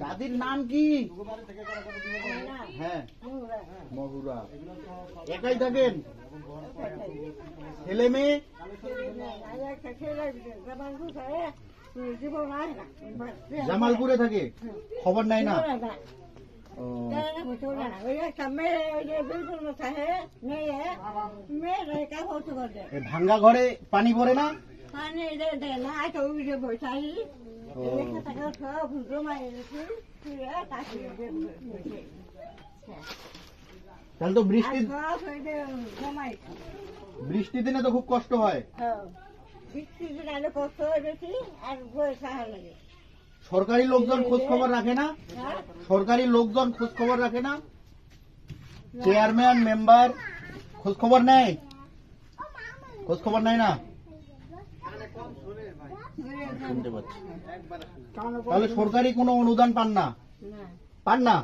দাদির নাম কি? হ্যাঁ, মহুরা। একাই থাকেন? ছেলে মেয়ে? জামালপুরে থাকে, খবর নাই না? ভাঙ্গা ঘরে পানি পড়ে না? তাহলে তো বৃষ্টি দিনে তো খুব কষ্ট হয়। সরকারি লোকজন খোঁজ খবর রাখে না? সরকারি লোকজন খোঁজ খবর রাখে না? চেয়ারম্যান মেম্বার খোঁজ খবর নেয়? খোঁজ খবর নেয় না? শুনতে পাচ্ছি। তাহলে সরকারি কোনো অনুদান পান না? পান না?